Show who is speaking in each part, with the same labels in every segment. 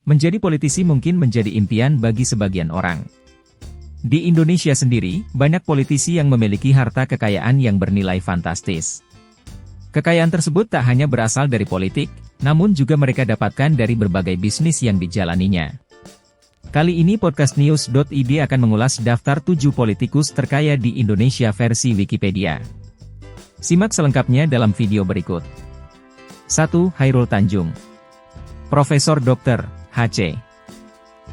Speaker 1: Menjadi politisi mungkin menjadi impian bagi sebagian orang. Di Indonesia sendiri, banyak politisi yang memiliki harta kekayaan yang bernilai fantastis. Kekayaan tersebut tak hanya berasal dari politik, namun juga mereka dapatkan dari berbagai bisnis yang dijalaninya. Kali ini podcast news.id akan mengulas daftar 7 politikus terkaya di Indonesia versi Wikipedia. Simak selengkapnya dalam video berikut. 1. Chairul Tanjung. Profesor Dr. H.C.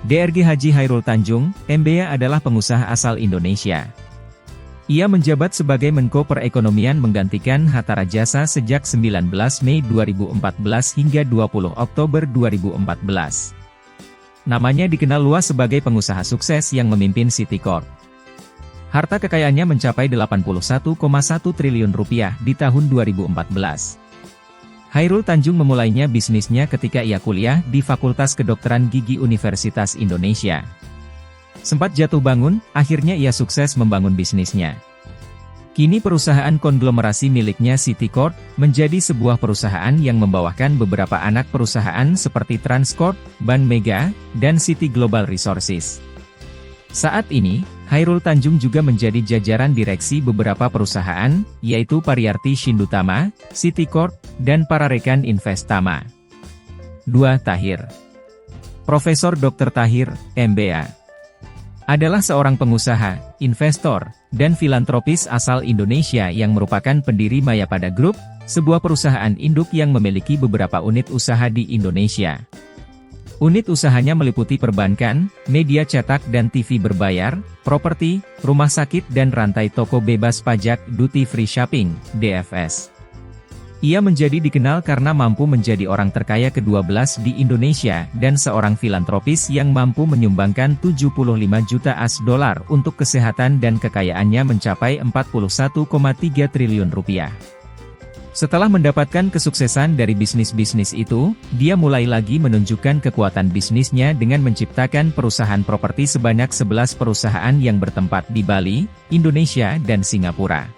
Speaker 1: DRG Haji Chairul Tanjung, MBA adalah pengusaha asal Indonesia. Ia menjabat sebagai Menko Perekonomian menggantikan Hatta Rajasa sejak 19 Mei 2014 hingga 20 Oktober 2014. Namanya dikenal luas sebagai pengusaha sukses yang memimpin City Corp. Harta kekayaannya mencapai 81,1 triliun rupiah di tahun 2014. Chairul Tanjung memulainya bisnisnya ketika ia kuliah di Fakultas Kedokteran Gigi Universitas Indonesia. Sempat jatuh bangun, akhirnya ia sukses membangun bisnisnya. Kini perusahaan konglomerasi miliknya City Corp menjadi sebuah perusahaan yang membawakan beberapa anak perusahaan seperti Transcorp, Bank Mega, dan City Global Resources. Saat ini, Chairul Tanjung juga menjadi jajaran direksi beberapa perusahaan, yaitu Pariyarti Shindutama, City Corp, dan Pararekan Investama. 2. Tahir. Profesor Dr. Tahir, MBA. Adalah seorang pengusaha, investor, dan filantropis asal Indonesia yang merupakan pendiri Mayapada Group, sebuah perusahaan induk yang memiliki beberapa unit usaha di Indonesia. Unit usahanya meliputi perbankan, media cetak dan TV berbayar, properti, rumah sakit dan rantai toko bebas pajak Duty Free Shopping, DFS. Ia menjadi dikenal karena mampu menjadi orang terkaya ke-12 di Indonesia dan seorang filantropis yang mampu menyumbangkan 75 juta US dollar untuk kesehatan dan kekayaannya mencapai 41,3 triliun rupiah. Setelah mendapatkan kesuksesan dari bisnis-bisnis itu, dia mulai lagi menunjukkan kekuatan bisnisnya dengan menciptakan perusahaan properti sebanyak 11 perusahaan yang bertempat di Bali, Indonesia dan Singapura.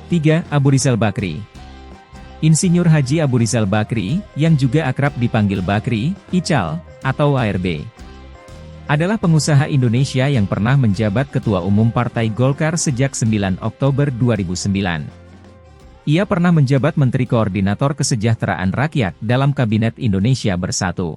Speaker 1: 3. Abu Rizal Bakri. Insinyur Haji Abu Rizal Bakri, yang juga akrab dipanggil Bakri, Ical, atau ARB, adalah pengusaha Indonesia yang pernah menjabat Ketua Umum Partai Golkar sejak 9 Oktober 2009. Ia pernah menjabat Menteri Koordinator Kesejahteraan Rakyat dalam Kabinet Indonesia Bersatu.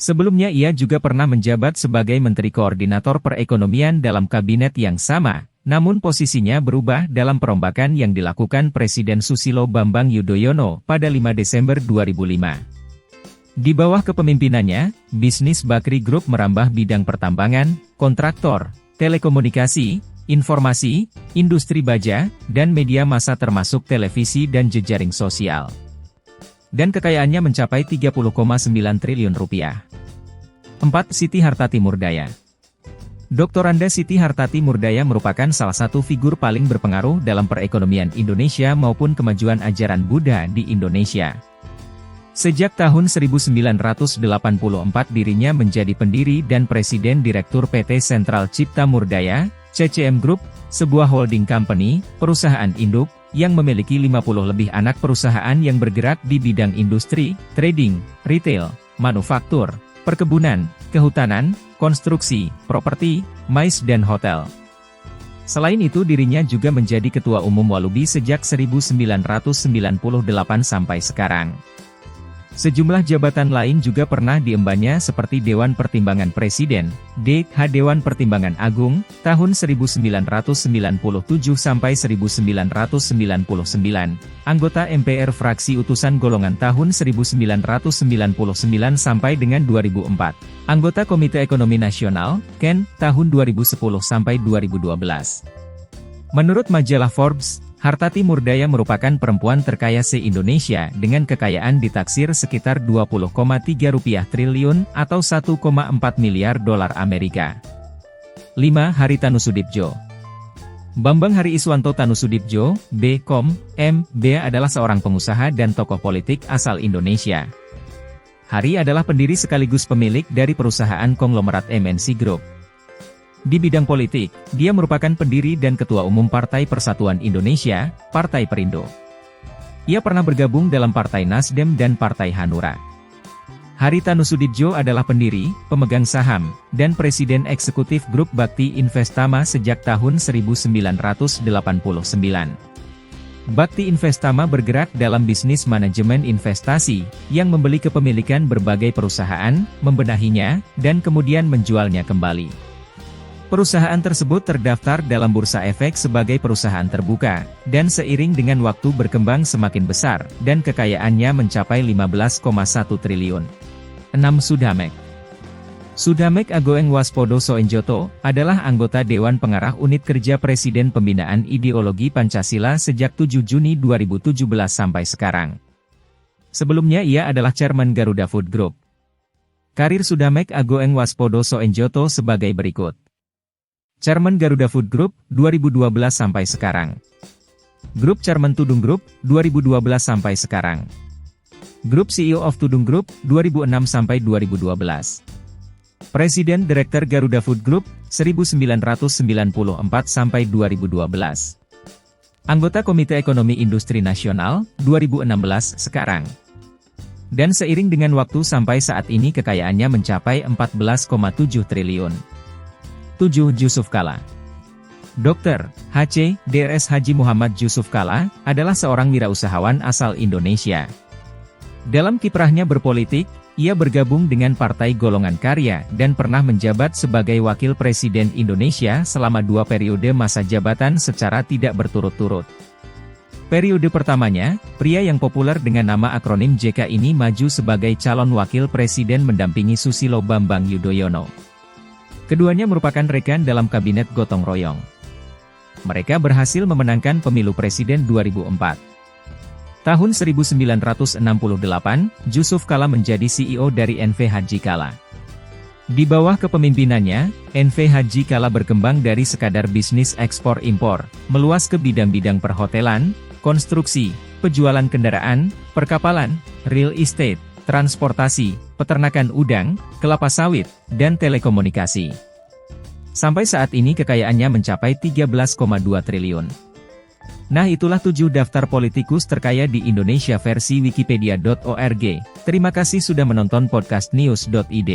Speaker 1: Sebelumnya ia juga pernah menjabat sebagai Menteri Koordinator Perekonomian dalam kabinet yang sama, namun posisinya berubah dalam perombakan yang dilakukan Presiden Susilo Bambang Yudhoyono pada 5 Desember 2005. Di bawah kepemimpinannya, bisnis Bakri Group merambah bidang pertambangan, kontraktor, telekomunikasi, informasi, industri baja, dan media massa termasuk televisi dan jejaring sosial. Dan kekayaannya mencapai 30,9 triliun rupiah. 4. Siti Hartati Murdaya. Dr. Anda Siti Hartati Murdaya merupakan salah satu figur paling berpengaruh dalam perekonomian Indonesia maupun kemajuan ajaran Buddha di Indonesia. Sejak tahun 1984 dirinya menjadi pendiri dan Presiden Direktur PT Sentral Cipta Murdaya, CCM Group, sebuah holding company, perusahaan induk, yang memiliki 50 lebih anak perusahaan yang bergerak di bidang industri, trading, retail, manufaktur, perkebunan, kehutanan, konstruksi, properti, mais dan hotel. Selain itu dirinya juga menjadi Ketua Umum Walubi sejak 1998 sampai sekarang. Sejumlah jabatan lain juga pernah diembannya seperti Dewan Pertimbangan Presiden, DH Dewan Pertimbangan Agung, tahun 1997 sampai 1999, anggota MPR Fraksi Utusan Golongan tahun 1999 sampai dengan 2004, anggota Komite Ekonomi Nasional, KEN, tahun 2010 sampai 2012. Menurut majalah Forbes, Hartati Murdaya merupakan perempuan terkaya se-Indonesia dengan kekayaan ditaksir sekitar 20,3 triliun atau 1,4 miliar dolar Amerika. 5. Hari Tanusudibjo. Bambang Hari Iswanto Tanusudibjo, B.Com, M.B. adalah seorang pengusaha dan tokoh politik asal Indonesia. Hari adalah pendiri sekaligus pemilik dari perusahaan konglomerat MNC Group. Di bidang politik, dia merupakan pendiri dan Ketua Umum Partai Persatuan Indonesia, Partai Perindo. Ia pernah bergabung dalam Partai Nasdem dan Partai Hanura. Haritanu Sudibjo adalah pendiri, pemegang saham, dan Presiden Eksekutif Grup Bakti Investama sejak tahun 1989. Bakti Investama bergerak dalam bisnis manajemen investasi, yang membeli kepemilikan berbagai perusahaan, membenahinya, dan kemudian menjualnya kembali. Perusahaan tersebut terdaftar dalam Bursa Efek sebagai perusahaan terbuka, dan seiring dengan waktu berkembang semakin besar, dan kekayaannya mencapai 15,1 triliun. 6. Sudamek. Sudamek Agoeng Waspodo Soenjoto, adalah anggota Dewan Pengarah Unit Kerja Presiden Pembinaan Ideologi Pancasila sejak 7 Juni 2017 sampai sekarang. Sebelumnya ia adalah Chairman Garuda Food Group. Karir Sudamek Agoeng Waspodo Soenjoto sebagai berikut. Chairman Garuda Food Group, 2012 sampai sekarang. Grup Chairman Tudung Group, 2012 sampai sekarang. Grup CEO of Tudung Group, 2006 sampai 2012. Presiden Direktur Garuda Food Group, 1994 sampai 2012. Anggota Komite Ekonomi Industri Nasional, 2016 sekarang. Dan seiring dengan waktu sampai saat ini kekayaannya mencapai 14,7 triliun. 7. Jusuf Kalla. Dr. H.C. Drs. Haji Muhammad Jusuf Kalla, adalah seorang wirausahawan asal Indonesia. Dalam kiprahnya berpolitik, ia bergabung dengan Partai Golongan Karya dan pernah menjabat sebagai Wakil Presiden Indonesia selama 2 periode masa jabatan secara tidak berturut-turut. Periode pertamanya, pria yang populer dengan nama akronim JK ini maju sebagai calon Wakil Presiden mendampingi Susilo Bambang Yudhoyono. Keduanya merupakan rekan dalam kabinet gotong royong. Mereka berhasil memenangkan pemilu presiden 2004. Tahun 1968, Jusuf Kalla menjadi CEO dari NV Haji Kalla. Di bawah kepemimpinannya, NV Haji Kalla berkembang dari sekadar bisnis ekspor-impor, meluas ke bidang-bidang perhotelan, konstruksi, penjualan kendaraan, perkapalan, real estate, transportasi, peternakan udang, kelapa sawit, dan telekomunikasi. Sampai saat ini kekayaannya mencapai 13,2 triliun. Nah, itulah 7 daftar politikus terkaya di Indonesia versi wikipedia.org. Terima kasih sudah menonton podcast news.id.